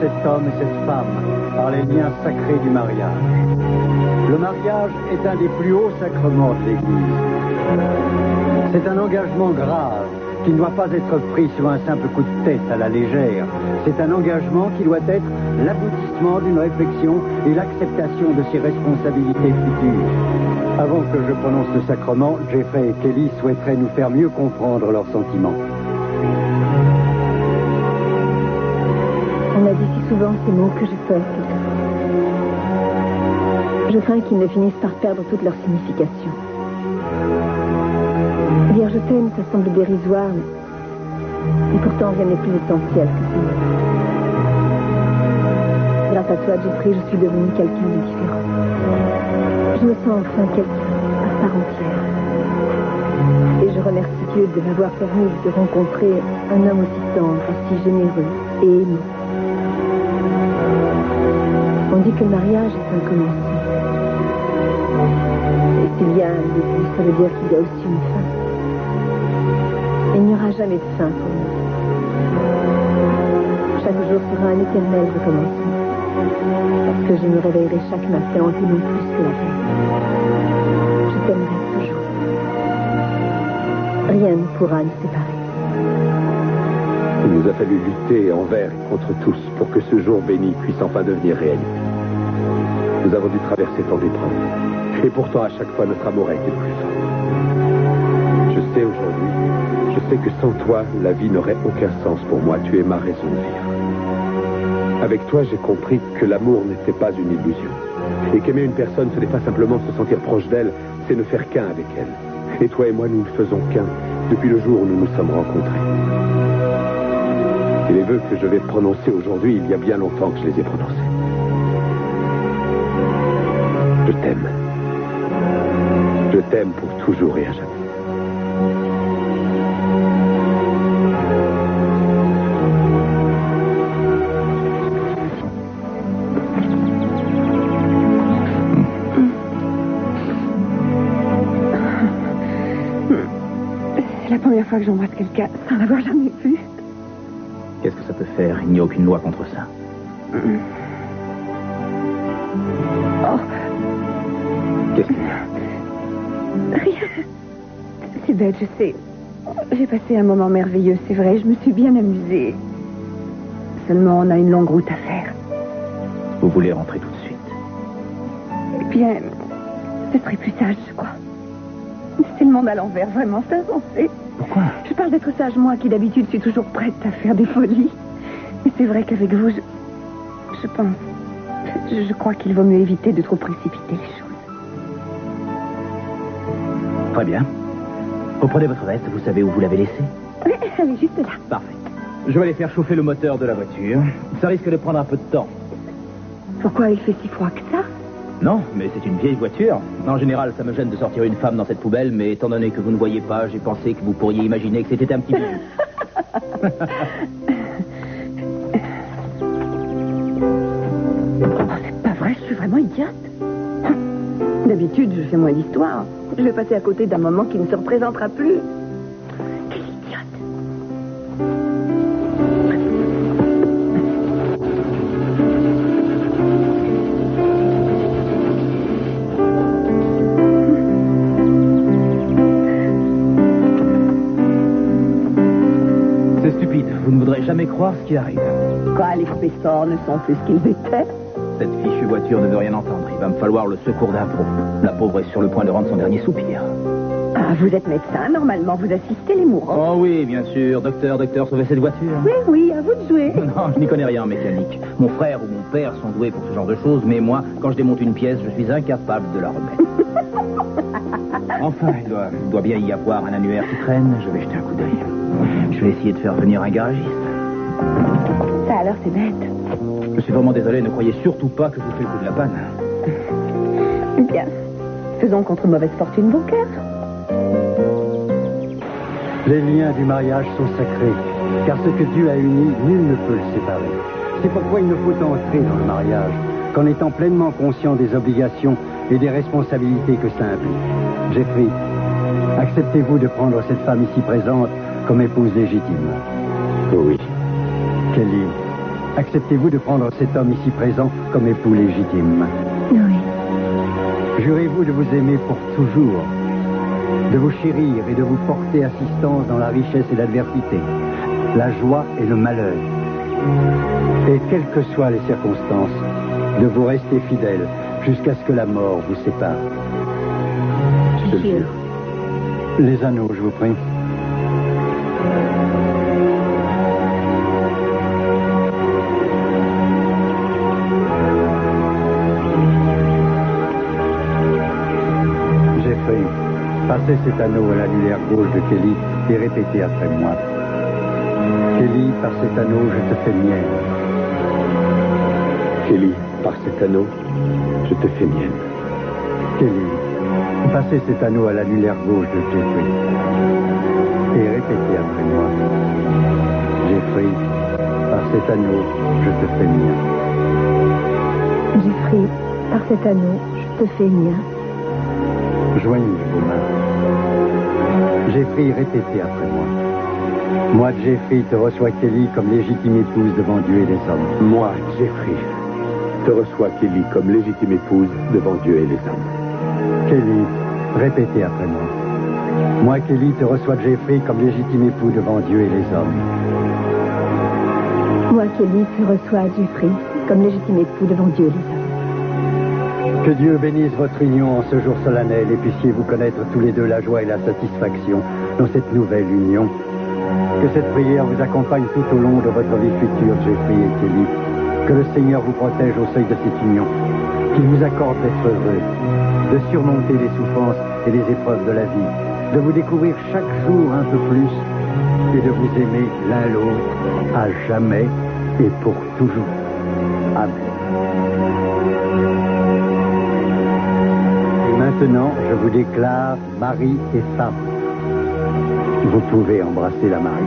cet homme et cette femme par les liens sacrés du mariage. Le mariage est un des plus hauts sacrements de l'Église. C'est un engagement grave qui ne doit pas être pris sur un simple coup de tête à la légère. C'est un engagement qui doit être l'aboutissement d'une réflexion et l'acceptation de ses responsabilités futures. Avant que je prononce le sacrement, Jeffrey et Kelly souhaiteraient nous faire mieux comprendre leurs sentiments. On a dit si souvent ces mots que j'ai peur quelquefois. Je crains qu'ils ne finissent par perdre toute leur signification. Dire je t'aime, ça semble dérisoire, mais pourtant rien n'est plus essentiel que ces mots. Grâce à toi, Jeffrey, je suis devenue quelqu'un de différent. Je me sens enfin quelqu'un à part entière. Et je remercie Dieu de m'avoir permis de rencontrer un homme aussi tendre, aussi généreux et aimant. On dit que le mariage est un commencement. Et s'il y a un début, ça veut dire qu'il y a aussi une fin. Il n'y aura jamais de fin pour nous. Chaque jour sera un éternel recommencement. Parce que je me réveillerai chaque matin en t'aimant plus que la veille. Je t'aimerai toujours. Rien ne pourra nous séparer. Il nous a fallu lutter envers et contre tous pour que ce jour béni puisse enfin devenir réalité. Nous avons dû traverser tant d'épreuves. Et pourtant, à chaque fois, notre amour a été plus fort. Je sais aujourd'hui, je sais que sans toi, la vie n'aurait aucun sens pour moi. Tu es ma raison de vivre. Avec toi, j'ai compris que l'amour n'était pas une illusion. Et qu'aimer une personne, ce n'est pas simplement se sentir proche d'elle, c'est ne faire qu'un avec elle. Et toi et moi, nous ne faisons qu'un depuis le jour où nous nous sommes rencontrés. Et les vœux que je vais prononcer aujourd'hui, il y a bien longtemps que je les ai prononcés. Je t'aime. Je t'aime pour toujours et à jamais. C'est la première fois que j'embrasse quelqu'un sans l'avoir jamais vu. Qu'est-ce que ça peut faire? Il n'y a aucune loi contre ça. Oh. Qu'est-ce qu'il y a? Rien. C'est bête, je sais. J'ai passé un moment merveilleux, c'est vrai. Je me suis bien amusée. Seulement, on a une longue route à faire. Vous voulez rentrer tout de suite? Eh bien, ce serait plus sage, je crois. C'est le monde à l'envers, vraiment, c'est insensé. Pourquoi? Je parle d'être sage, moi, qui d'habitude suis toujours prête à faire des folies. Mais c'est vrai qu'avec vous, je pense... Je crois qu'il vaut mieux éviter de trop précipiter les choses. Très bien. Reprenez votre veste, vous savez où vous l'avez laissée? Oui, elle est juste là. Parfait. Je vais aller faire chauffer le moteur de la voiture. Ça risque de prendre un peu de temps. Pourquoi il fait si froid que ça? Non, mais c'est une vieille voiture. En général, ça me gêne de sortir une femme dans cette poubelle, mais étant donné que vous ne voyez pas, j'ai pensé que vous pourriez imaginer que c'était un petit peu... C'est pas vrai, je suis vraiment idiote. D'habitude, je fais moins d'histoire. Je vais passer à côté d'un moment qui ne se représentera plus. Quelle idiote. C'est stupide, vous ne voudrez jamais croire ce qui arrive. Quoi, les spessors ne sont plus ce qu'ils étaient? Cette fichue voiture ne veut rien entendre. Il va me falloir le secours d'un pro. La pauvre est sur le point de rendre son dernier soupir. Ah, vous êtes médecin, normalement vous assistez les mourants. Oh oui, bien sûr. Docteur, sauvez cette voiture. Oui, oui, à vous de jouer. Non, je n'y connais rien en mécanique. Mon frère ou mon père sont doués pour ce genre de choses, mais moi, quand je démonte une pièce, je suis incapable de la remettre. Enfin, il doit bien y avoir un annuaire qui traîne. Je vais jeter un coup d'œil. Je vais essayer de faire venir un garagiste. Ça alors, c'est bête. Je suis vraiment désolé, ne croyez surtout pas que je vous fais le coup de la panne. Bien. Faisons contre mauvaise fortune bon cœur. Les liens du mariage sont sacrés, car ce que Dieu a uni, nul ne peut le séparer. C'est pourquoi il ne faut entrer dans le mariage qu'en étant pleinement conscient des obligations et des responsabilités que ça implique. Jeffrey, acceptez-vous de prendre cette femme ici présente comme épouse légitime? Oui. Kelly, Acceptez-vous de prendre cet homme ici présent comme époux légitime? Oui. Jurez-vous de vous aimer pour toujours, de vous chérir et de vous porter assistance dans la richesse et l'adversité, la joie et le malheur, et quelles que soient les circonstances, de vous rester fidèle jusqu'à ce que la mort vous sépare? Je jure. Les anneaux, je vous prie. Jeffrey, passez cet anneau à l'annulaire gauche de Kelly et répétez après moi. Kelly, par cet anneau, je te fais mienne. Kelly, par cet anneau, je te fais mienne. Kelly, passez cet anneau à l'annulaire gauche de Jeffrey et répétez après moi. Jeffrey, par cet anneau, je te fais mien. Jeffrey, par cet anneau, je te fais mien. Joignez vos mains. Jeffrey, répétez après moi. Moi, Jeffrey, te reçois Kelly comme légitime épouse devant Dieu et les hommes. Moi, Jeffrey, te reçois Kelly comme légitime épouse devant Dieu et les hommes. Kelly, répétez après moi. Moi, Kelly, te reçois Jeffrey comme légitime époux devant Dieu et les hommes. Moi, Kelly, te reçois Jeffrey comme légitime époux devant Dieu et les hommes. Que Dieu bénisse votre union en ce jour solennel et puissiez-vous connaître tous les deux la joie et la satisfaction dans cette nouvelle union. Que cette prière vous accompagne tout au long de votre vie future, Jeffrey et Kelly. Que le Seigneur vous protège au seuil de cette union. Qu'il vous accorde d'être heureux, de surmonter les souffrances et les épreuves de la vie, de vous découvrir chaque jour un peu plus et de vous aimer l'un l'autre à jamais et pour toujours. Amen. Et maintenant, je vous déclare mari et femme. Vous pouvez embrasser la mariée.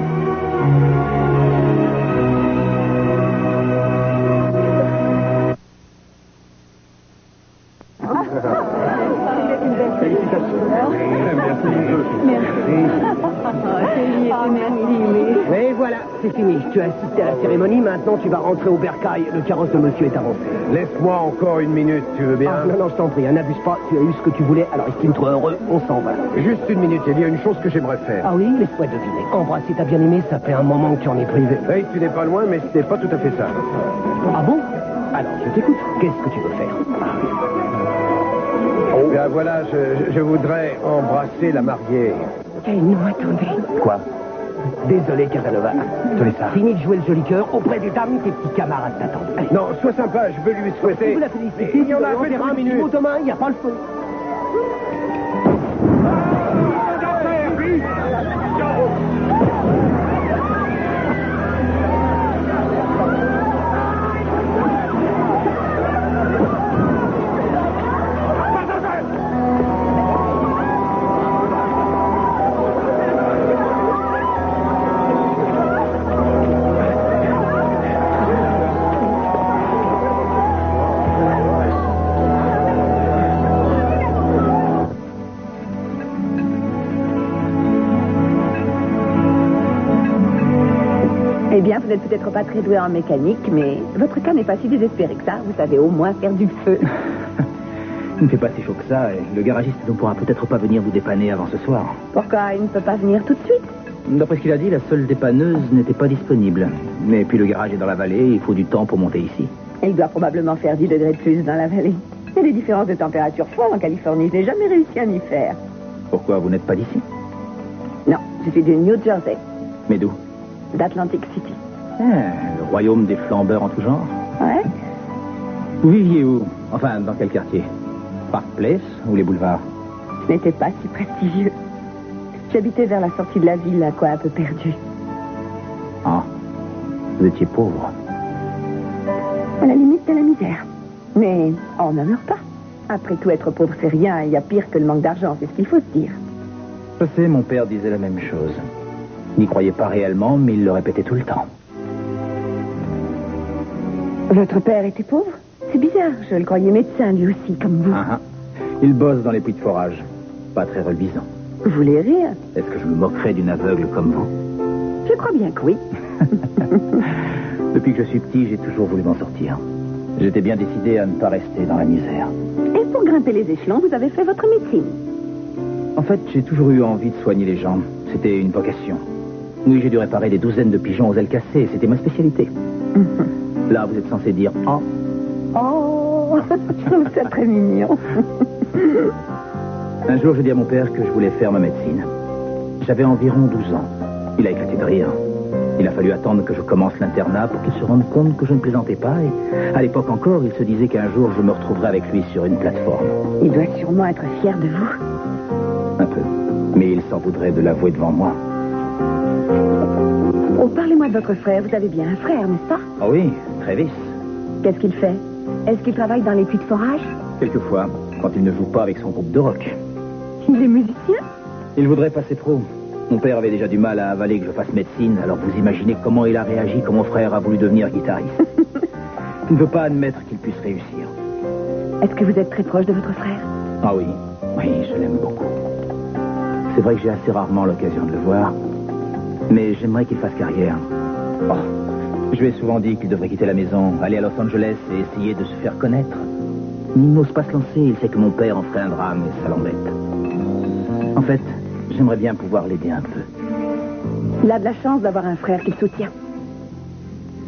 Et voilà, c'est fini. Tu as assisté à la cérémonie, maintenant tu vas rentrer au bercail. Le carrosse de monsieur est avancé. Laisse-moi encore une minute, tu veux bien? Non, je t'en prie, n'abuse pas, tu as eu ce que tu voulais, alors estime-toi heureux, on s'en va. Juste une minute, il y a une chose que j'aimerais faire. Ah oui, laisse-moi deviner. Embrasser ta bien-aimée, ça fait un moment que tu en es privé. Hey, tu n'es pas loin, mais ce n'est pas tout à fait ça. Ah bon? Alors, je t'écoute. Qu'est-ce que tu veux faire? Oh. Bien voilà, je voudrais embrasser la mariée. Eh non, attendez. Quoi? Désolé, Casanova. Fini de jouer le joli cœur. Auprès des dames, tes petits camarades t'attendent. Allez. Non, sois sympa, je veux lui souhaiter. Vous la félicitez. Il y en a un peu de 1 minute. Demain, il n'y a pas le feu. Eh bien, vous n'êtes peut-être pas très doué en mécanique, mais votre cas n'est pas si désespéré que ça. Vous savez au moins faire du feu. Il ne fait pas si chaud que ça, et le garagiste ne pourra peut-être pas venir vous dépanner avant ce soir. Pourquoi il ne peut pas venir tout de suite? D'après ce qu'il a dit, la seule dépanneuse n'était pas disponible. Mais puis le garage est dans la vallée, il faut du temps pour monter ici. Il doit probablement faire 10 degrés de plus dans la vallée. Il y a des différences de température folles en Californie. Je n'ai jamais réussi à m'y faire. Pourquoi vous n'êtes pas d'ici? Non, je suis du New Jersey, Mais d'où? d'Atlantic City. Le royaume des flambeurs en tout genre. Ouais? Vous viviez où? Enfin, dans quel quartier? Park Place ou les boulevards? Ce n'était pas si prestigieux. J'habitais vers la sortie de la ville, à quoi un peu perdu. Ah, vous étiez pauvre. À la limite de la misère. Mais on n'en meurt pas. Après tout, être pauvre, c'est rien. Il y a pire que le manque d'argent, c'est ce qu'il faut se dire. Je sais, mon père disait la même chose. Il n'y croyait pas réellement, mais il le répétait tout le temps. Votre père était pauvre? C'est bizarre, je le croyais médecin, lui aussi, comme vous. Ah, ah. Il bosse dans les puits de forage. Pas très reluisant. Vous voulez rire? Est-ce que je me moquerais d'une aveugle comme vous? Je crois bien que oui. Depuis que je suis petit, j'ai toujours voulu m'en sortir. J'étais bien décidé à ne pas rester dans la misère. Et pour grimper les échelons, vous avez fait votre médecine. En fait, j'ai toujours eu envie de soigner les gens. C'était une vocation. Oui, j'ai dû réparer des douzaines de pigeons aux ailes cassées. C'était ma spécialité. Là, vous êtes censé dire « Oh ». Oh, je trouve ça très mignon. Un jour, j'ai dit à mon père que je voulais faire ma médecine. J'avais environ 12 ans. Il a éclaté de rire. Il a fallu attendre que je commence l'internat pour qu'il se rende compte que je ne plaisantais pas. Et à l'époque encore, il se disait qu'un jour, je me retrouverais avec lui sur une plateforme. Il doit sûrement être fier de vous. Un peu. Mais il s'en voudrait de l'avouer devant moi. Oh, parlez-moi de votre frère. Vous avez bien un frère, n'est-ce pas? Ah oui, Travis. Qu'est-ce qu'il fait? Est-ce qu'il travaille dans les puits de forage? Quelquefois, quand il ne joue pas avec son groupe de rock. Il est musicien? Il voudrait passer trop. Mon père avait déjà du mal à avaler que je fasse médecine, alors vous imaginez comment il a réagi quand mon frère a voulu devenir guitariste. Il ne veut pas admettre qu'il puisse réussir. Est-ce que vous êtes très proche de votre frère? Ah oui, oui, je l'aime beaucoup. C'est vrai que j'ai assez rarement l'occasion de le voir, mais j'aimerais qu'il fasse carrière. Oh, je lui ai souvent dit qu'il devrait quitter la maison, aller à Los Angeles et essayer de se faire connaître. Mais il n'ose pas se lancer, il sait que mon père en ferait un drame et ça l'embête. En fait, j'aimerais bien pouvoir l'aider un peu. Il a de la chance d'avoir un frère qu'il soutient.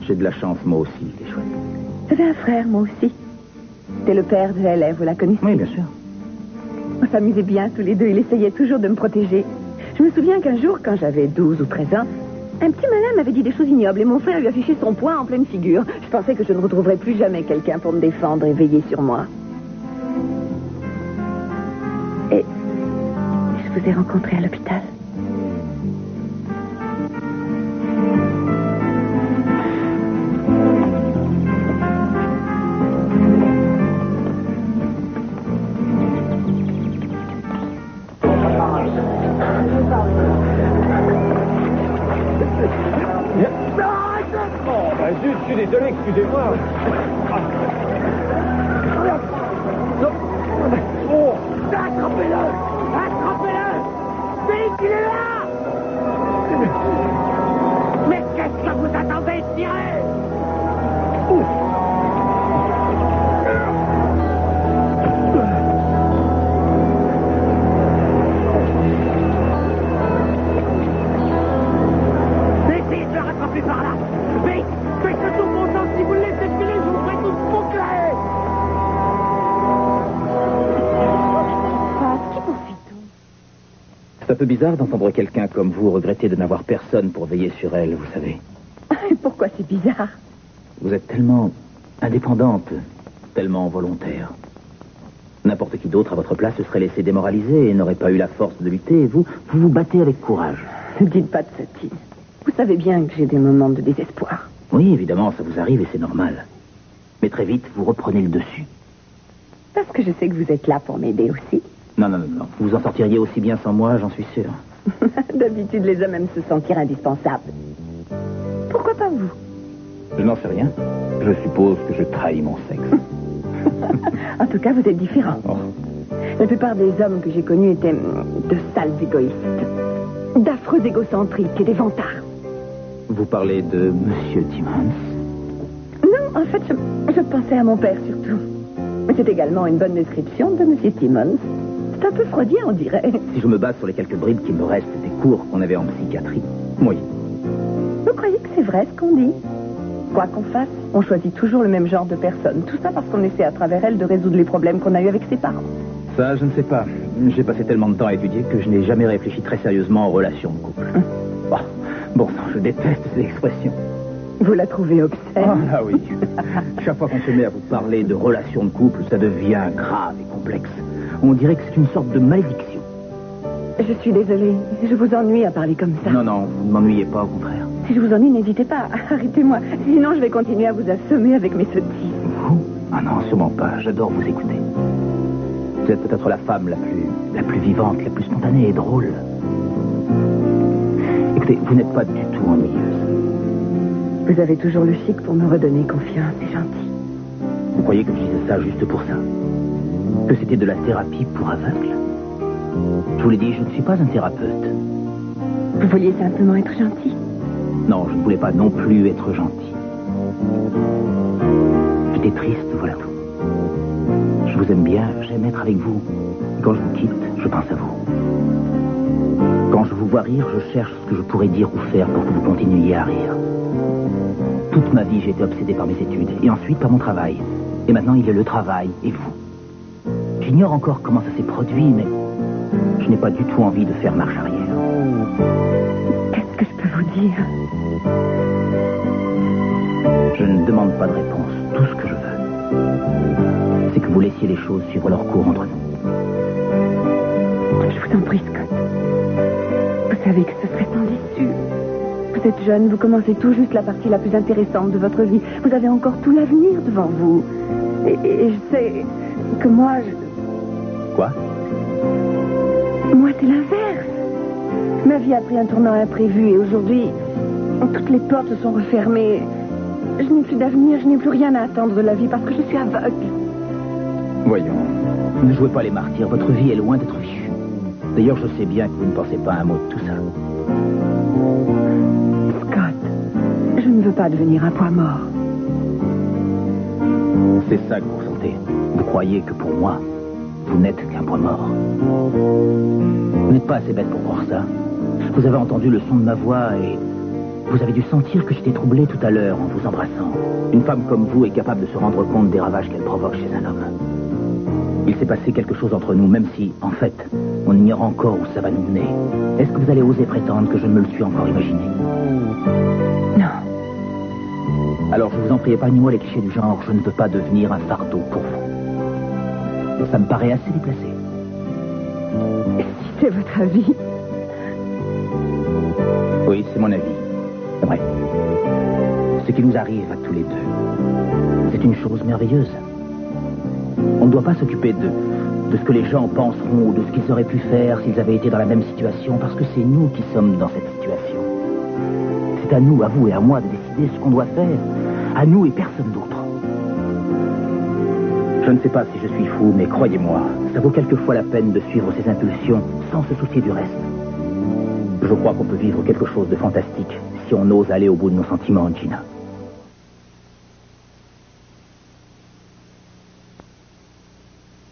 J'ai de la chance, moi aussi, c'est chouette. J'avais un frère, moi aussi. C'était le père de Hélène, vous la connaissez? Oui, bien sûr. On s'amusait bien tous les deux, il essayait toujours de me protéger. Je me souviens qu'un jour, quand j'avais 12 ou 13 ans, un petit malin m'avait dit des choses ignobles et mon frère lui affichait son poing en pleine figure. Je pensais que je ne retrouverais plus jamais quelqu'un pour me défendre et veiller sur moi. Et je vous ai rencontré à l'hôpital. Je suis désolé, excusez-moi. Oh, attrapez-le! Attrapez-le! Vite, il est là! Mais qu'est-ce que vous attendez de tirer? Essayez de le rattraper par là! Vite! Faites tout mon temps, si vous le laissez filer, je vous ferai tous boucler! Qui poursuit-on? C'est un peu bizarre d'entendre quelqu'un comme vous regretter de n'avoir personne pour veiller sur elle, vous savez. Pourquoi c'est bizarre? Vous êtes tellement indépendante, tellement volontaire. N'importe qui d'autre à votre place se serait laissé démoraliser et n'aurait pas eu la force de lutter. Et vous vous battez avec courage. Ne dites pas de sottise. Vous savez bien que j'ai des moments de désespoir. Oui, évidemment, ça vous arrive et c'est normal. Mais très vite, vous reprenez le dessus. Parce que je sais que vous êtes là pour m'aider aussi. Non. Vous en sortiriez aussi bien sans moi, j'en suis sûr. D'habitude, les hommes aiment se sentir indispensables. Pourquoi pas vous? Je n'en sais rien. Je suppose que je trahis mon sexe. En tout cas, vous êtes différent. Oh. La plupart des hommes que j'ai connus étaient de sales égoïstes, d'affreux égocentriques et des vantards. Vous parlez de Monsieur Timmons? Non, en fait, je pensais à mon père surtout. Mais c'est également une bonne description de Monsieur Timmons. C'est un peu freudien, on dirait. Si je me base sur les quelques bribes qui me restent des cours qu'on avait en psychiatrie, oui. Vous croyez que c'est vrai ce qu'on dit? Quoi qu'on fasse, on choisit toujours le même genre de personne. Tout ça parce qu'on essaie à travers elle de résoudre les problèmes qu'on a eus avec ses parents. Ça, je ne sais pas. J'ai passé tellement de temps à étudier que je n'ai jamais réfléchi très sérieusement aux relations de couple. Bon, je déteste ces expressions. Vous la trouvez obscène? Ah là oui. Chaque fois qu'on se met à vous parler de relations de couple, ça devient grave et complexe. On dirait que c'est une sorte de malédiction. Je suis désolée. Je vous ennuie à parler comme ça. Non, vous ne m'ennuyez pas, au contraire. Si je vous ennuie, n'hésitez pas. Arrêtez-moi. Sinon, je vais continuer à vous assommer avec mes sottises. Vous? Ah non, sûrement pas. J'adore vous écouter. Vous êtes peut-être la femme la plus vivante, la plus spontanée et drôle. Écoutez, vous n'êtes pas du tout ennuyeuse. Vous avez toujours le chic pour me redonner confiance, c'est gentil. Vous croyez que je disais ça juste pour ça? Que c'était de la thérapie pour aveugles? Je vous l'ai dit, je ne suis pas un thérapeute. Vous vouliez simplement être gentil? Non, je ne voulais pas non plus être gentil. J'étais triste, voilà tout. Je vous aime bien, j'aime être avec vous. Et quand je vous quitte, je pense à vous. Quand je vous vois rire, je cherche ce que je pourrais dire ou faire pour que vous continuiez à rire. Toute ma vie, j'ai été obsédé par mes études, et ensuite par mon travail. Et maintenant, il y a le travail et vous. J'ignore encore comment ça s'est produit, mais je n'ai pas du tout envie de faire marche arrière. Qu'est-ce que je peux vous dire? Je ne demande pas de réponse. Tout ce que je veux, c'est que vous laissiez les choses suivre leur cours entre nous. Je vous en prie, Scott. Vous savez que ce serait sans issue. Vous êtes jeune, vous commencez tout juste la partie la plus intéressante de votre vie. Vous avez encore tout l'avenir devant vous. Et je sais que moi, Quoi? Moi, c'est l'inverse. Ma vie a pris un tournant imprévu et aujourd'hui, toutes les portes se sont refermées. Je n'ai plus d'avenir, je n'ai plus rien à attendre de la vie parce que je suis aveugle. Voyons, ne jouez pas les martyrs. Votre vie est loin d'être fichue. D'ailleurs, je sais bien que vous ne pensez pas un mot de tout ça. Scott, je ne veux pas devenir un poids mort. C'est ça que vous ressentez. Vous croyez que pour moi, vous n'êtes qu'un poids mort. Vous n'êtes pas assez bête pour croire ça. Vous avez entendu le son de ma voix et vous avez dû sentir que j'étais troublé tout à l'heure en vous embrassant. Une femme comme vous est capable de se rendre compte des ravages qu'elle provoque chez un homme. Il s'est passé quelque chose entre nous, même si, en fait, on ignore encore où ça va nous mener. Est-ce que vous allez oser prétendre que je ne me le suis encore imaginé? Non. Alors, je vous en prie, épargnez-moi les clichés du genre « je ne veux pas devenir un fardeau pour vous ». Ça me paraît assez déplacé. Si c'est votre avis. Oui, c'est mon avis. C'est vrai. Ce qui nous arrive à tous les deux, c'est une chose merveilleuse. On ne doit pas s'occuper de ce que les gens penseront ou de ce qu'ils auraient pu faire s'ils avaient été dans la même situation, parce que c'est nous qui sommes dans cette situation. C'est à nous, à vous et à moi de décider ce qu'on doit faire. À nous et personne d'autre. Je ne sais pas si je suis fou, mais croyez-moi, ça vaut quelquefois la peine de suivre ses impulsions sans se soucier du reste. Je crois qu'on peut vivre quelque chose de fantastique si on ose aller au bout de nos sentiments, Gina.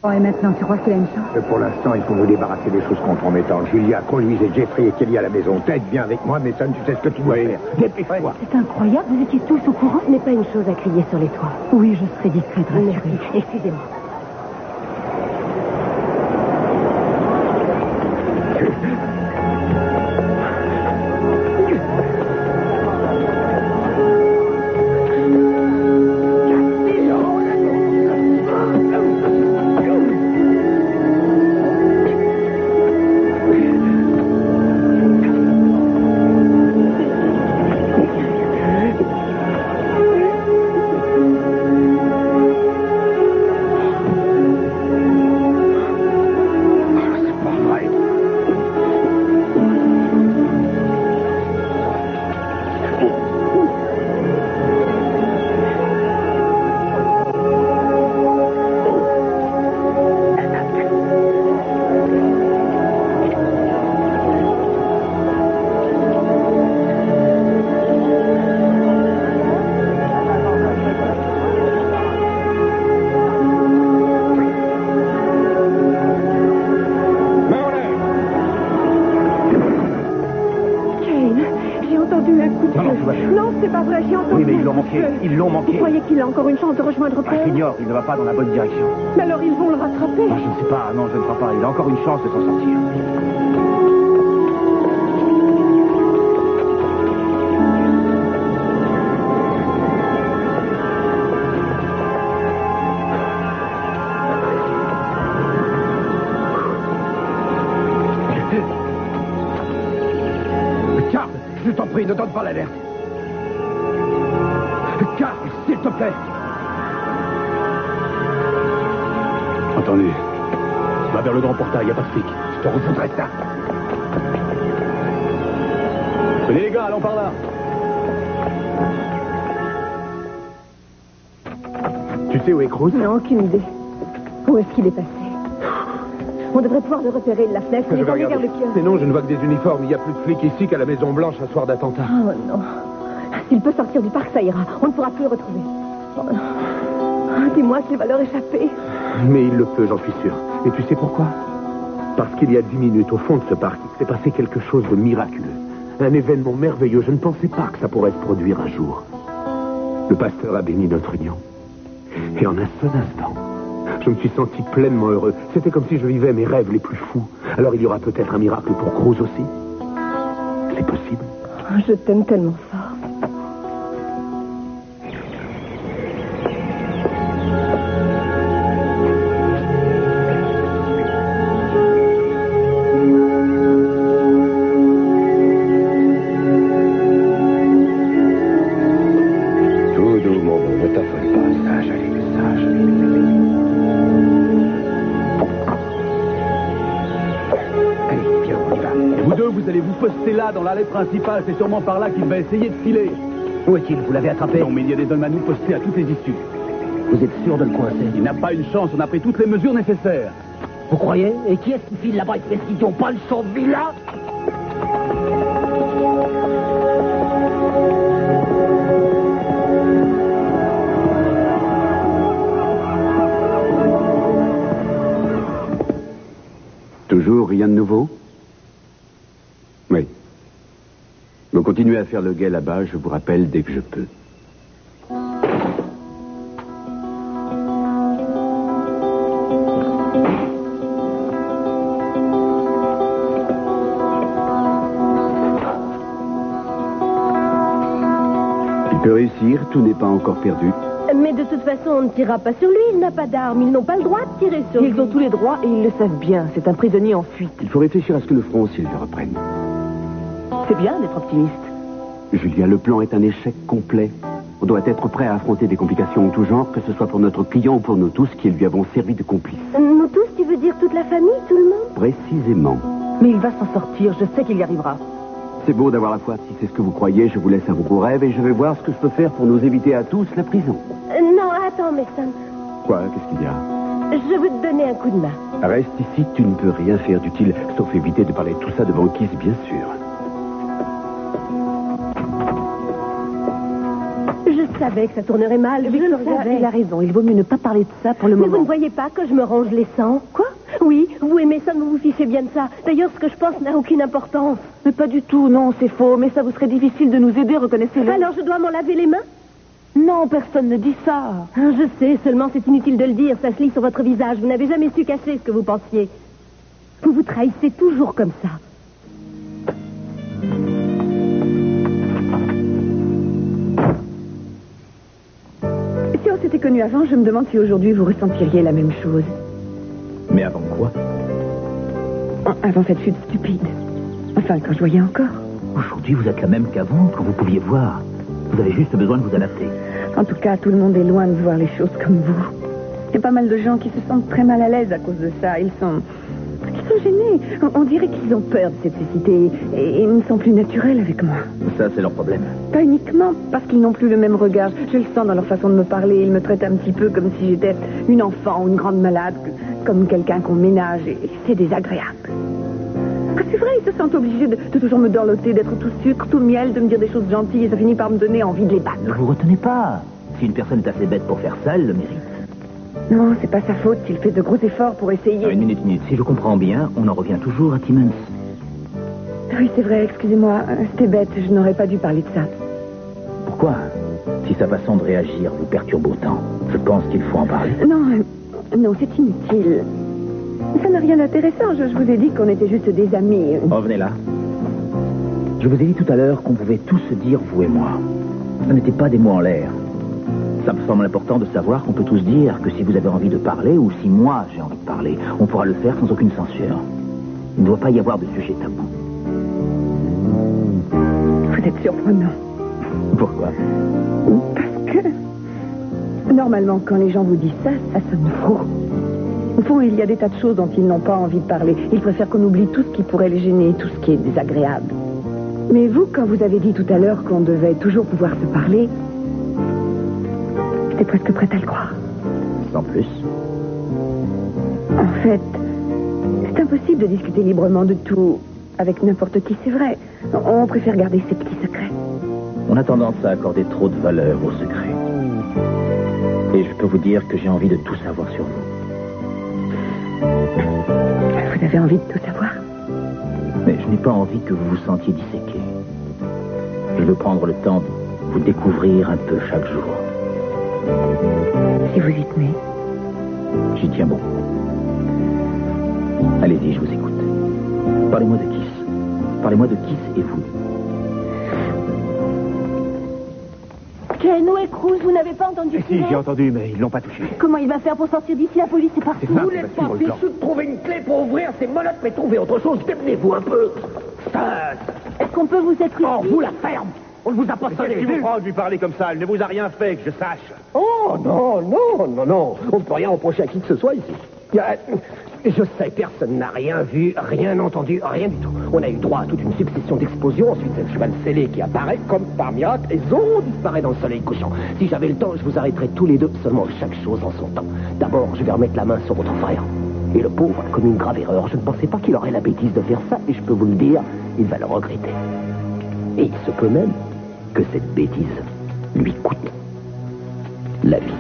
Oh, et maintenant, tu crois qu'il a une chance? Pour l'instant, il faut vous débarrasser des choses compromettantes. Julia, conduisez Jeffrey et Kelly à la maison. T'aides bien avec moi, Mason, tu sais ce que tu dois faire. Dépêche-toi. C'est incroyable, vous étiez tous au courant. Ce n'est pas une chose à crier sur les toits. Oui, je serai discrète, rassurée. Excusez-moi. Ils l'ont manqué. Vous croyez qu'il a encore une chance de rejoindre Paul? J'ignore, il ne va pas dans la bonne direction. Mais alors ils vont le rattraper. Je ne sais pas, non, je ne crois pas. Il a encore une chance de s'en sortir. Carl, je t'en prie, ne donne pas l'alerte. Carl, s'il te plaît. Entendu. Va vers le grand portail, à Pacifique. Je te refoudrai ça. Tenez les gars, allons par là. Tu sais où est Cruz? Non, aucune idée. Où est-ce qu'il est passé? On devrait pouvoir le repérer de la fenêtre. Je vais Regarde regarder. le kiosque. Mais non, je ne vois que des uniformes. Il y a plus de flics ici qu'à la Maison Blanche un soir d'attentat. Oh non. S'il peut sortir du parc, ça ira. On ne pourra plus le retrouver. Dis-moi qu'il va leur échapper. Mais il le peut, j'en suis sûr. Et tu sais pourquoi? Parce qu'il y a 10 minutes, au fond de ce parc, il s'est passé quelque chose de miraculeux. Un événement merveilleux. Je ne pensais pas que ça pourrait se produire un jour. Le pasteur a béni notre union. Et en un seul instant, je me suis senti pleinement heureux. C'était comme si je vivais mes rêves les plus fous. Alors il y aura peut-être un miracle pour Cruz aussi. C'est possible. Oh, je t'aime tellement fort. Dans l'allée principale, c'est sûrement par là qu'il va essayer de filer. Où est-il? Vous l'avez attrapé? Non, mais il y a des hommes à nous postés à toutes les issues. Vous êtes sûr de le coincer? Il n'a pas une chance, on a pris toutes les mesures nécessaires. Vous croyez? Et qui est-ce qui file là-bas? Espèce d'idiot, pas le champ de villa? Toujours rien de nouveau? Oui. Vous continuez à faire le guet là-bas, je vous rappelle dès que je peux. Il peut réussir, tout n'est pas encore perdu. Mais de toute façon, on ne tirera pas sur lui. Il n'a pas d'armes. Ils n'ont pas le droit de tirer sur lui. Ils ont tous les droits et ils le savent bien. C'est un prisonnier en fuite. Il faut réfléchir à ce que nous ferons s'ils le reprennent. C'est bien d'être optimiste. Julia, le plan est un échec complet. On doit être prêt à affronter des complications en tout genre, que ce soit pour notre client ou pour nous tous qui lui avons servi de complices. Nous tous, tu veux dire toute la famille, tout le monde? Précisément. Mais il va s'en sortir. Je sais qu'il y arrivera. C'est beau d'avoir la foi. Si c'est ce que vous croyez, je vous laisse à vos gros rêves et je vais voir ce que je peux faire pour nous éviter à tous la prison. Non, attends, Mason. Quoi? Qu'est-ce qu'il y a? Je veux te donner un coup de main. Reste ici, tu ne peux rien faire d'utile, sauf éviter de parler de tout ça devant Kiss, bien sûr. Je savais que ça tournerait mal. Je le savais. Il a raison. Il vaut mieux ne pas parler de ça pour le Mais moment. vous ne voyez pas que je me range les sangs? Quoi? Oui, vous et Mason, vous vous fichez bien de ça. D'ailleurs, ce que je pense n'a aucune importance. Mais pas du tout. Non, c'est faux. Mais ça vous serait difficile de nous aider, reconnaissez-le. Alors, je dois m'en laver les mains? Non, personne ne dit ça. Je sais, seulement c'est inutile de le dire. Ça se lit sur votre visage. Vous n'avez jamais su cacher ce que vous pensiez. Vous vous trahissez toujours comme ça. Si on s'était connus avant, je me demande si aujourd'hui vous ressentiriez la même chose. Mais avant quoi? Avant cette chute stupide. Enfin, quand je voyais encore. Aujourd'hui, vous êtes la même qu'avant, quand vous pouviez voir. Vous avez juste besoin de vous adapter. En tout cas, tout le monde est loin de voir les choses comme vous. Il y a pas mal de gens qui se sentent très mal à l'aise à cause de ça. Ils sont gênés. On dirait qu'ils ont peur de cette cécité et ils ne sont plus naturels avec moi. Ça, c'est leur problème. Pas uniquement parce qu'ils n'ont plus le même regard. Je le sens dans leur façon de me parler. Ils me traitent un petit peu comme si j'étais une enfant ou une grande malade, comme quelqu'un qu'on ménage et c'est désagréable. Ah, c'est vrai, ils se sentent obligés de toujours me dorloter, d'être tout sucre, tout miel, de me dire des choses gentilles et ça finit par me donner envie de les battre. Ne vous retenez pas. Si une personne est assez bête pour faire ça, elle le mérite. Non, c'est pas sa faute s'il fait de gros efforts pour essayer. Une minute. Si je comprends bien, on en revient toujours à Timmons. Oui, c'est vrai, excusez-moi. C'était bête, je n'aurais pas dû parler de ça. Pourquoi? Si sa façon de réagir vous perturbe autant, je pense qu'il faut en parler. Non, c'est inutile. Ça n'a rien d'intéressant. Je vous ai dit qu'on était juste des amis. Revenez là. Je vous ai dit tout à l'heure qu'on pouvait tout se dire, vous et moi. Ce n'était pas des mots en l'air. Ça me semble important de savoir qu'on peut tous dire que si vous avez envie de parler, ou si moi j'ai envie de parler, on pourra le faire sans aucune censure. Il ne doit pas y avoir de sujet tabou. Vous êtes surprenant. Pourquoi? Parce que, normalement, quand les gens vous disent ça, ça sonne faux. Au fond, il y a des tas de choses dont ils n'ont pas envie de parler. Ils préfèrent qu'on oublie tout ce qui pourrait les gêner, tout ce qui est désagréable. Mais vous, quand vous avez dit tout à l'heure qu'on devait toujours pouvoir se parler, j'étais presque prête à le croire. Sans plus. En fait, c'est impossible de discuter librement de tout avec n'importe qui, c'est vrai. On préfère garder ses petits secrets. On a tendance à accorder trop de valeur au secret. Et je peux vous dire que j'ai envie de tout savoir sur vous. Vous avez envie de tout savoir? Mais je n'ai pas envie que vous vous sentiez disséqué. Je veux prendre le temps de vous découvrir un peu chaque jour. Si vous y tenez. J'y tiens beaucoup. Allez-y, je vous écoute. Parlez-moi de Kiss. Parlez-moi de Kiss et vous. Ken, où est Cruz? Vous n'avez pas entendu Si, j'ai entendu, mais ils l'ont pas touché. Comment il va faire pour sortir d'ici? La police est partout. Vous n'êtes pas fichu de trouver une clé pour ouvrir ces menottes, mais trouvez autre chose. Démenez-vous un peu. Est-ce qu'on peut vous être On vous la ferme. On ne vous a pas Qu'est-ce sonné. qui vous prend de lui parler comme ça? Elle ne vous a rien fait, que je sache. Oh, non. On ne peut rien reprocher à qui que ce soit ici. Je sais, personne n'a rien vu, rien entendu, rien du tout. On a eu droit à toute une succession d'explosions. Ensuite, c'est le cheval scellé qui apparaît, comme par miracle, et Zorro disparaît dans le soleil couchant. Si j'avais le temps, je vous arrêterais tous les deux, seulement chaque chose en son temps. D'abord, je vais remettre la main sur votre frère. Et le pauvre a commis une grave erreur. Je ne pensais pas qu'il aurait la bêtise de faire ça, et je peux vous le dire, il va le regretter. Et il se peut même que cette bêtise lui coûte la vie.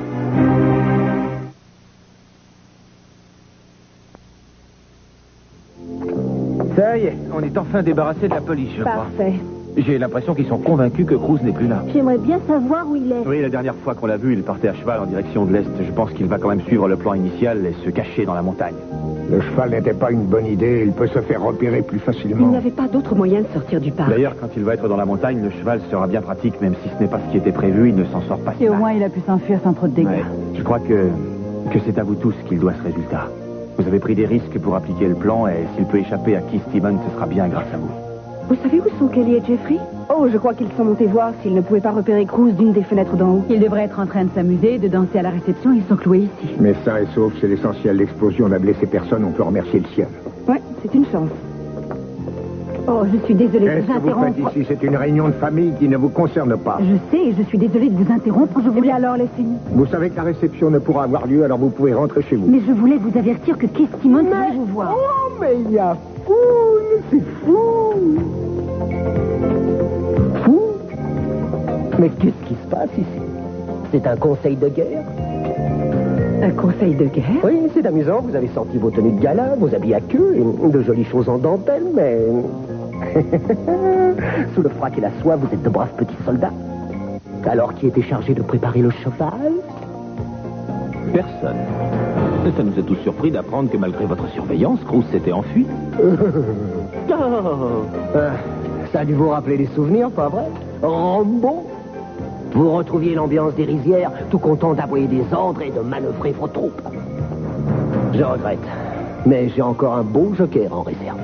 Ça y est, on est enfin débarrassé de la police, je crois. Parfait. J'ai l'impression qu'ils sont convaincus que Cruz n'est plus là. J'aimerais bien savoir où il est. Oui, la dernière fois qu'on l'a vu, il partait à cheval en direction de l'Est. Je pense qu'il va quand même suivre le plan initial et se cacher dans la montagne. Le cheval n'était pas une bonne idée. Il peut se faire repérer plus Il facilement. n'y avait pas d'autre moyen de sortir du parc. D'ailleurs, quand il va être dans la montagne, le cheval sera bien pratique, même si ce n'est pas ce qui était prévu, il ne s'en sort pas si Et au mal. moins, il a pu s'enfuir sans trop de dégâts. Ouais. Je crois que c'est à vous tous qu'il doit ce résultat. Vous avez pris des risques pour appliquer le plan, et s'il peut échapper à Keith Stevens, ce sera bien grâce à vous. Vous savez où sont Kelly et Jeffrey? Oh, je crois qu'ils sont montés voir s'ils ne pouvaient pas repérer Cruz d'une des fenêtres d'en haut. Ils devraient être en train de s'amuser, de danser à la réception. Ils sont cloués ici. Mais sain et sauf, c'est l'essentiel. L'explosion n'a blessé personne. On peut remercier le ciel. Ouais, c'est une chance. Oh, je suis désolée de Qu'est-ce vous que vous faites interrompre. ici? C'est une réunion de famille qui ne vous concerne pas. Je sais, et je suis désolée de vous interrompre. Je voulais alors laisser. Vous savez que la réception ne pourra avoir lieu, alors vous pouvez rentrer chez vous. Mais je voulais vous avertir que Keith Stevens voulait vous voir. Oh, mais il y a foule, c'est fou. Fou? Mais qu'est-ce qui se passe ici? C'est un conseil de guerre? Un conseil de guerre? Oui, c'est amusant. Vous avez sorti vos tenues de gala, vos habits à queue, et de jolies choses en dentelle, mais... Sous le frac et la soie, vous êtes de braves petits soldats. Alors, qui était chargé de préparer le cheval? Personne. Ça nous a tous surpris d'apprendre que malgré votre surveillance, Cruz s'était enfui. Ça a dû vous rappeler des souvenirs, pas vrai? Rambo? Vous retrouviez l'ambiance des rizières, tout content d'envoyer des ordres et de manœuvrer vos troupes. Je regrette, mais j'ai encore un beau joker en réserve.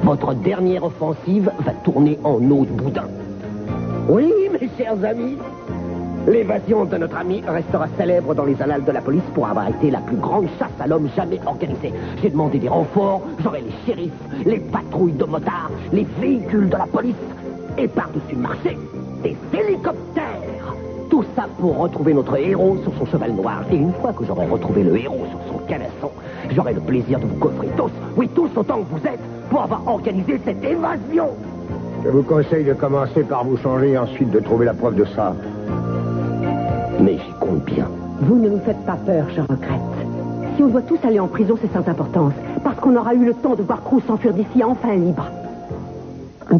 Votre dernière offensive va tourner en eau de boudin. Oui, mes chers amis, l'évasion de notre ami restera célèbre dans les annales de la police pour avoir été la plus grande chasse à l'homme jamais organisée. J'ai demandé des renforts, j'aurai les shérifs, les patrouilles de motards, les véhicules de la police et par-dessus le marché, des hélicoptères. Tout ça pour retrouver notre héros sur son cheval noir. Et une fois que j'aurai retrouvé le héros sur son canasson, j'aurai le plaisir de vous coffrer tous, oui tous autant que vous êtes, pour avoir organisé cette évasion. Je vous conseille de commencer par vous changer et ensuite de trouver la preuve de ça. Mais j'y compte bien. Vous ne nous faites pas peur, je regrette. Si on doit tous aller en prison, c'est sans importance. Parce qu'on aura eu le temps de voir Cruz s'enfuir d'ici enfin libre.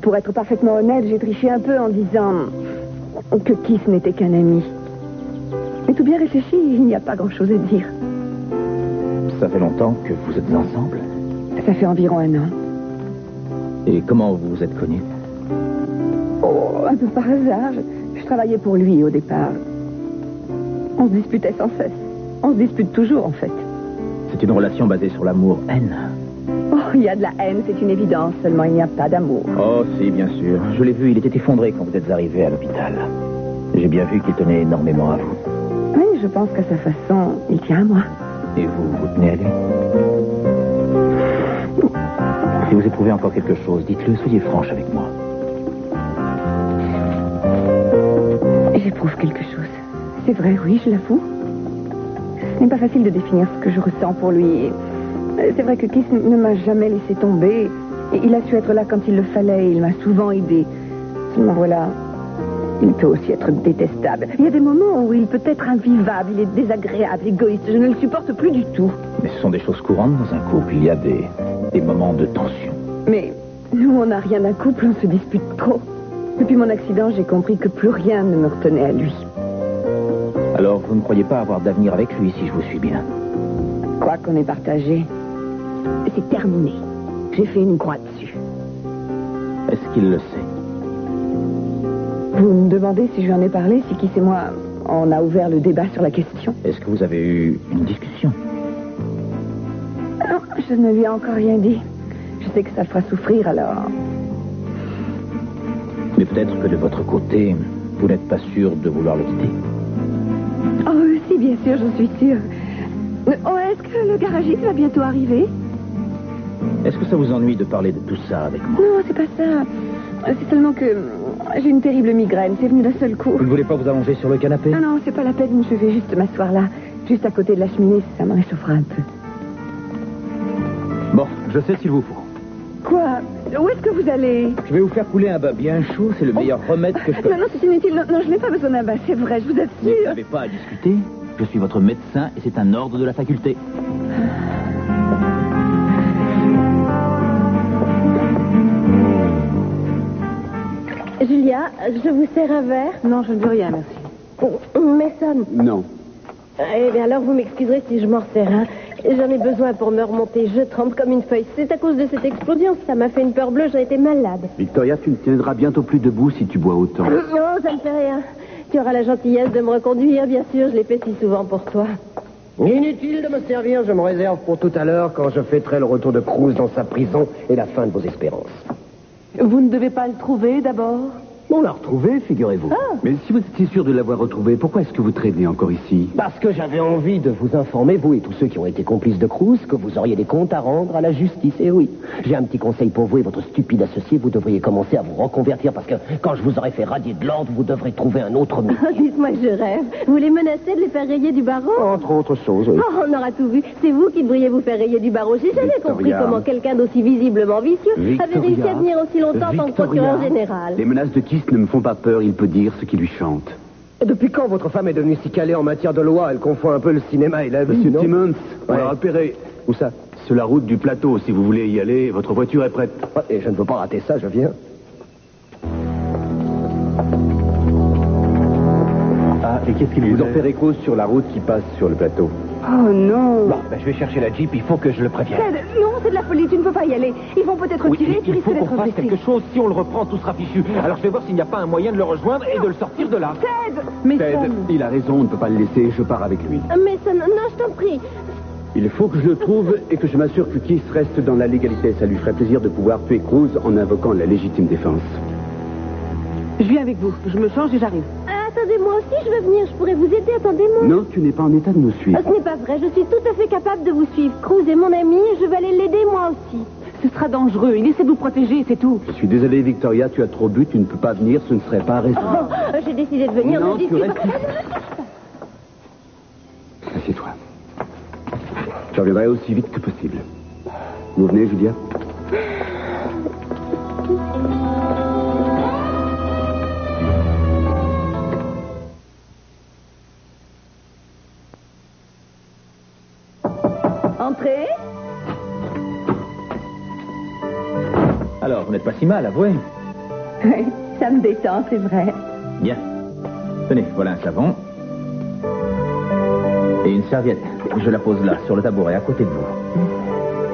Pour être parfaitement honnête, j'ai triché un peu en disant que Keith n'était qu'un ami. Mais tout bien réfléchi, il n'y a pas grand-chose à dire. Ça fait longtemps que vous êtes ensemble. Ça fait environ 1 an. Et comment vous vous êtes connus? Oh, un peu par hasard. Je travaillais pour lui au départ. On se disputait sans cesse. On se dispute toujours, en fait. C'est une relation basée sur l'amour-haine. Oh, il y a de la haine, c'est une évidence. Seulement, il n'y a pas d'amour. Oh, si, bien sûr. Je l'ai vu, il était effondré quand vous êtes arrivé à l'hôpital. J'ai bien vu qu'il tenait énormément à vous. Oui, je pense qu'à sa façon, il tient à moi. Et vous, vous tenez à lui? Si vous éprouvez encore quelque chose, dites-le, soyez franche avec moi. J'éprouve quelque chose. C'est vrai, oui, je l'avoue. Ce n'est pas facile de définir ce que je ressens pour lui. C'est vrai que Keith ne m'a jamais laissé tomber. Et il a su être là quand il le fallait. Il m'a souvent aidé. Seulement voilà, Il peut aussi être détestable. Il y a des moments où il peut être invivable, il est désagréable, égoïste. Je ne le supporte plus du tout. Mais ce sont des choses courantes dans un couple. Il y a des moments de tension. Mais nous, on n'a rien d'un couple, on se dispute trop. Depuis mon accident, j'ai compris que plus rien ne me retenait à lui. Alors, vous ne croyez pas avoir d'avenir avec lui, si je vous suis bien? Quoi qu'on ait partagé, c'est terminé. J'ai fait une croix dessus. Est-ce qu'il le sait? Vous me demandez si je lui en ai parlé, si qui c'est moi, on a ouvert le débat sur la question. Est-ce que vous avez eu une discussion? Non, je ne lui ai encore rien dit. Je sais que ça le fera souffrir, alors... Mais peut-être que de votre côté, vous n'êtes pas sûr de vouloir le quitter. Oh, si, bien sûr, j'en suis sûre. Oh, est-ce que le garagiste va bientôt arriver? Est-ce que ça vous ennuie de parler de tout ça avec moi? Non, c'est pas ça. C'est seulement que j'ai une terrible migraine. C'est venu d'un seul coup. Vous ne voulez pas vous allonger sur le canapé? Non, non, c'est pas la peine. Je vais juste m'asseoir là, juste à côté de la cheminée, ça me réchauffera un peu. Bon, je sais ce qu'il vous faut. Quoi? Où est-ce que vous allez? Je vais vous faire couler un bain bien chaud. C'est le meilleur remède que je peux. Non, non, c'est inutile. Non, je n'ai pas besoin d'un bain, c'est vrai, je vous Vous assure. n'avez pas à discuter. Je suis votre médecin et c'est un ordre de la faculté. Julia, je vous sers un verre? Non, je ne veux rien, merci. Mason. Non. Eh bien, alors vous m'excuserez si je m'en sers un. J'en ai besoin pour me remonter. Je tremble comme une feuille. C'est à cause de cette explosion. Ça m'a fait une peur bleue. J'ai été malade. Victoria, tu ne tiendras bientôt plus debout si tu bois autant. Non, ça ne fait rien. Tu auras la gentillesse de me reconduire, bien sûr. Je l'ai fait si souvent pour toi. Inutile de me servir, je me réserve pour tout à l'heure quand je fêterai le retour de Cruz dans sa prison et la fin de vos espérances. Vous ne devez pas le trouver, d'abord? On l'a retrouvé, figurez-vous. Mais si vous étiez sûr de l'avoir retrouvé, pourquoi est-ce que vous traînez encore ici? Parce que j'avais envie de vous informer, vous et tous ceux qui ont été complices de Cruz, que vous auriez des comptes à rendre à la justice. Et oui, j'ai un petit conseil pour vous et votre stupide associé. Vous devriez commencer à vous reconvertir parce que quand je vous aurai fait radier de l'ordre, vous devrez trouver un autre métier. Dites-moi que je rêve. Vous les menacez de les faire rayer du barreau? Entre autres choses, oui. Oh, on aura tout vu. C'est vous qui devriez vous faire rayer du barreau. J'ai jamais compris comment quelqu'un d'aussi visiblement vicieux avait réussi à tenir aussi longtemps en tant que procureur général. Les menaces de Kiss ne me font pas peur, il peut dire ce qui lui chante. Et depuis quand votre femme est devenue si calée en matière de loi? Elle confond un peu le cinéma et la vie, Monsieur non? Timmons, on Ouais. l'a repéré. Où ça? Sur la route du plateau, si vous voulez y aller, votre voiture est prête. Ouais, et je ne veux pas rater ça, je viens. Ah, et qu'est-ce qu'il Vous en ferez cause sur la route qui passe sur le plateau. Oh non. Bon, je vais chercher la Jeep. Il faut que je le prévienne. Ted, non, c'est de la folie, tu ne peux pas y aller. Ils vont peut-être tirer, tu il risques faut qu'on d'être fasse blessé. quelque chose. Si on le reprend, tout sera fichu. Alors je vais voir s'il n'y a pas un moyen de le rejoindre et de le sortir de là. Ted! Mais Ted, il a raison, on ne peut pas le laisser, je pars avec lui. Mason, non, je t'en prie. Il faut que je le trouve et que je m'assure que Kiss reste dans la légalité. Ça lui ferait plaisir de pouvoir tuer Cruz en invoquant la légitime défense. je viens avec vous. Je me change et j'arrive. Attendez, moi aussi, je veux venir. Je pourrais vous aider. Attendez-moi. Non, tu n'es pas en état de nous suivre. Ce n'est pas vrai. Je suis tout à fait capable de vous suivre. Cruz est mon ami et je vais aller l'aider moi aussi. Ce sera dangereux. Il essaie de vous protéger, c'est tout. Je suis désolé, Victoria, tu as trop bu, tu ne peux pas venir, ce ne serait pas raisonnable. Oh, j'ai décidé de venir. Non, ne tu dites restes pas. Assieds-toi. Je reviendrai aussi vite que possible. Vous venez, Julia? Entrez. Alors, vous n'êtes pas si mal, avouez. Oui, ça me détend, c'est vrai. Bien. Tenez, voilà un savon. Et une serviette. Je la pose là, sur le tabouret, à côté de vous.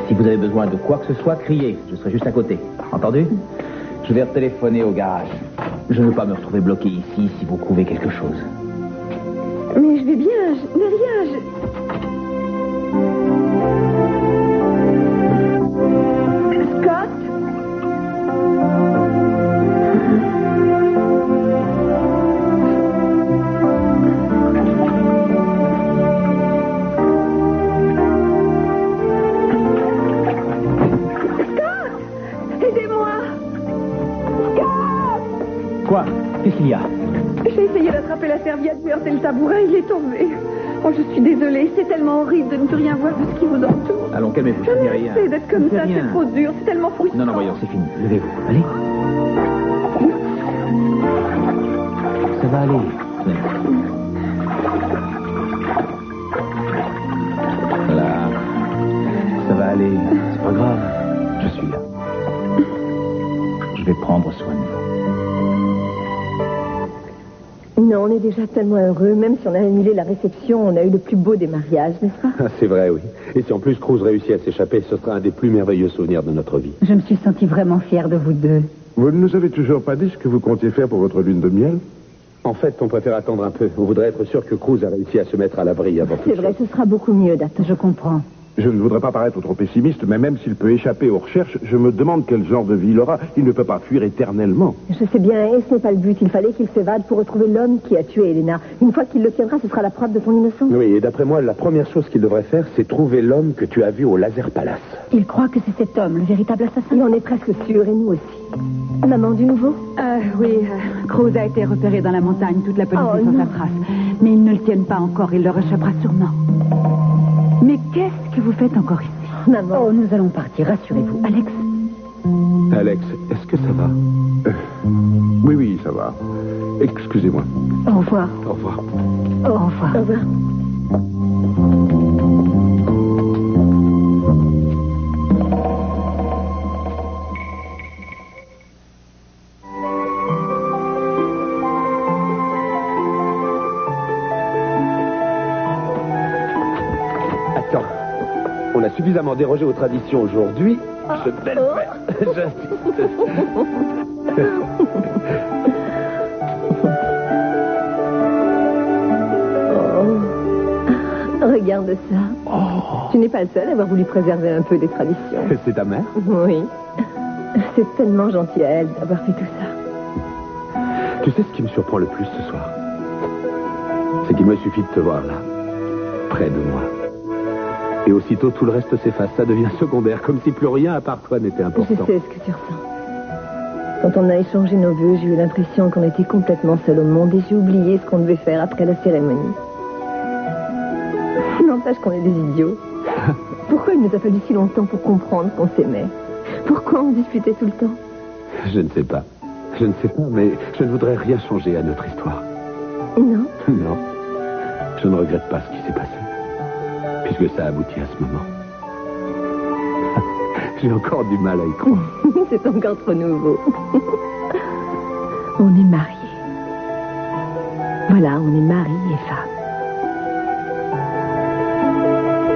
Si vous avez besoin de quoi que ce soit, criez. Je serai juste à côté. Entendu? Je vais téléphoner au garage. Je ne veux pas me retrouver bloqué ici si vous trouvez quelque chose. Mais je vais bien, mais rien, Scott? Aidez-moi! Scott! Quoi? Qu'est-ce qu'il y a? J'ai essayé d'attraper la serviette, j'ai heurté le tabouret, il est tombé. Oh, je suis désolée, c'est tellement horrible de ne plus rien voir de ce qui vous entoure. Allons, calmez-vous, je ne dis rien. C'est d'être comme Ne fais ça, rien. c'est trop dur, c'est tellement frustrant. Non, non, voyons, c'est fini. Levez-vous. Allez. va aller. Voilà. Ça va aller. C'est pas grave. Je suis là. Je vais prendre soin de vous. Non, on est déjà tellement heureux. Même si on a annulé la réception, on a eu le plus beau des mariages, n'est-ce pas? Ah, c'est vrai, oui. Et si en plus Cruz réussit à s'échapper, ce sera un des plus merveilleux souvenirs de notre vie. Je me suis sentie vraiment fière de vous deux. Vous ne nous avez toujours pas dit ce que vous comptiez faire pour votre lune de miel? En fait, on préfère attendre un peu. On voudrait être sûr que Cruz a réussi à se mettre à l'abri avant tout. C'est vrai, ce sera beaucoup mieux, Date. Je comprends. Je ne voudrais pas paraître trop pessimiste, mais même s'il peut échapper aux recherches, je me demande quel genre de vie il aura. Il ne peut pas fuir éternellement. Je sais bien, et ce n'est pas le but. Il fallait qu'il s'évade pour retrouver l'homme qui a tué Elena. Une fois qu'il le tiendra, ce sera la preuve de son innocence. Oui, et d'après moi, la première chose qu'il devrait faire, c'est trouver l'homme que tu as vu au Laser Palace. Il croit que c'est cet homme, le véritable assassin. Il en est presque sûr, et nous aussi. Maman, du nouveau? Oui, Cruz a été repéré dans la montagne. Toute la police est sur sa trace. Mais ils ne le tiennent pas encore. Il leur échappera sûrement. Mais qu'est-ce que vous faites encore ici? Maman. Oh, nous allons partir, rassurez-vous. Alex? Alex, est-ce que ça va? Oui, ça va. Excusez-moi. Au revoir. Au revoir. Au revoir. Au revoir. Attends. On a suffisamment dérogé aux traditions aujourd'hui. Je vais le faire. J'insiste. Regarde ça. Tu n'es pas le seul à avoir voulu préserver un peu des traditions. C'est ta mère? Oui. C'est tellement gentil à elle d'avoir fait tout ça. Tu sais ce qui me surprend le plus ce soir? C'est qu'il me suffit de te voir là, près de moi. Et aussitôt, tout le reste s'efface. Ça devient secondaire, comme si plus rien à part toi n'était Je important. sais ce que tu ressens. Quand on a échangé nos vœux, j'ai eu l'impression qu'on était complètement seuls au monde et j'ai oublié ce qu'on devait faire après la cérémonie. N'empêche qu'on est des idiots. Pourquoi il nous a fallu si longtemps pour comprendre qu'on s'aimait? Pourquoi on se disputait tout le temps? Je ne sais pas. Je ne sais pas, mais je ne voudrais rien changer à notre histoire. Non. Non. Je ne regrette pas ce qui s'est passé. Puisque ça a abouti à ce moment. J'ai encore du mal à y croire. C'est encore trop nouveau. On est mariés. Voilà, on est mari et femme.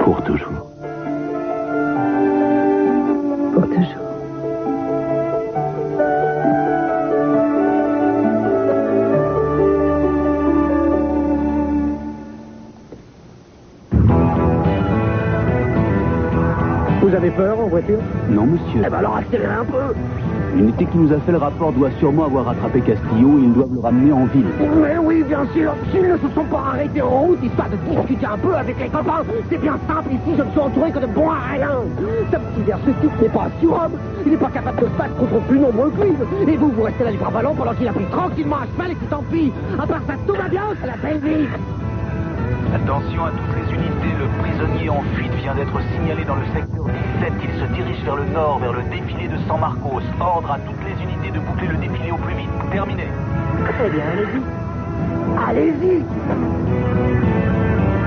Pour toujours. Pour toujours. Vous avez peur en voiture? Non, monsieur. Eh ben alors accélérez un peu. L'unité qui nous a fait le rapport doit sûrement avoir rattrapé Castillo et ils doivent le ramener en ville. Mais oui, bien sûr. S'ils ne se sont pas arrêtés en route, histoire de discuter un peu avec les copains, c'est bien simple. Ici, je ne suis entouré que de bons à rien. Ce petit versus n'est pas assurable. Il n'est pas capable de se battre contre plus nombreux cuivres. Et vous restez là du bras-ballon pendant qu'il a pris tranquillement un cheval et qu'il tant pis. À part ça, tout va bien, c'est la belle vie. Attention à toutes les unités, le prisonnier en fuite vient d'être signalé dans le secteur 17. Il se dirige vers le nord, vers le défilé de San Marcos. Ordre à toutes les unités de boucler le défilé au plus vite. Terminé. Très bien, allez-y. Allez-y.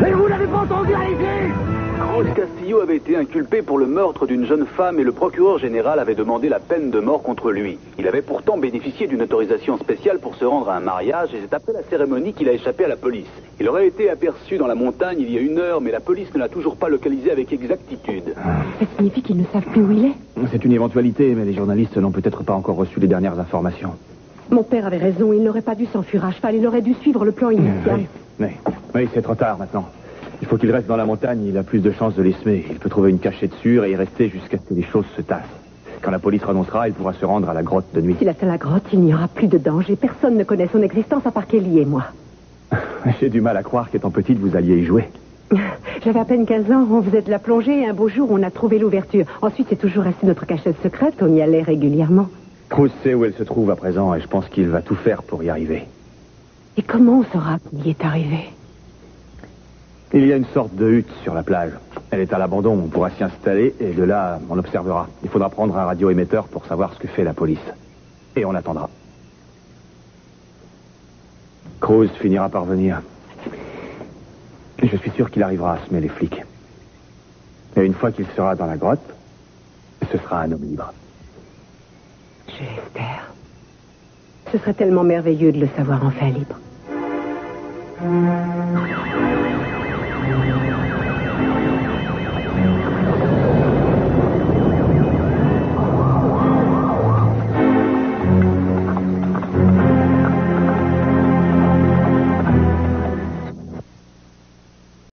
Mais vous n'avez pas entendu, allez-y. Cruz Castillo avait été inculpé pour le meurtre d'une jeune femme et le procureur général avait demandé la peine de mort contre lui. Il avait pourtant bénéficié d'une autorisation spéciale pour se rendre à un mariage et c'est après la cérémonie qu'il a échappé à la police. Il aurait été aperçu dans la montagne il y a 1 heure, mais la police ne l'a toujours pas localisé avec exactitude. Ça signifie qu'ils ne savent plus où il est. C'est une éventualité, mais les journalistes n'ont peut-être pas encore reçu les dernières informations. Mon père avait raison, il n'aurait pas dû s'enfuir à cheval, il aurait dû suivre le plan initial. Oui, c'est trop tard maintenant. Il faut qu'il reste dans la montagne, il a plus de chances de les semer. Il peut trouver une cachette sûre et y rester jusqu'à ce que les choses se tassent. Quand la police renoncera, il pourra se rendre à la grotte de nuit. S'il atteint la grotte, il n'y aura plus de danger. Personne ne connaît son existence à part Kelly et moi. J'ai du mal à croire qu'étant petite, vous alliez y jouer. J'avais à peine 15 ans, on faisait de la plongée et un beau jour, on a trouvé l'ouverture. Ensuite, c'est toujours resté notre cachette secrète, on y allait régulièrement. Cruz sait où elle se trouve à présent et je pense qu'il va tout faire pour y arriver. Et comment on saura qu'il y est arrivé? Il y a une sorte de hutte sur la plage. Elle est à l'abandon, on pourra s'y installer et de là, on observera. Il faudra prendre un radioémetteur pour savoir ce que fait la police. Et on attendra. Cruz finira par venir. Et je suis sûr qu'il arrivera à semer les flics. Et une fois qu'il sera dans la grotte, ce sera un homme libre. Je l'espère. Ce serait tellement merveilleux de le savoir enfin libre.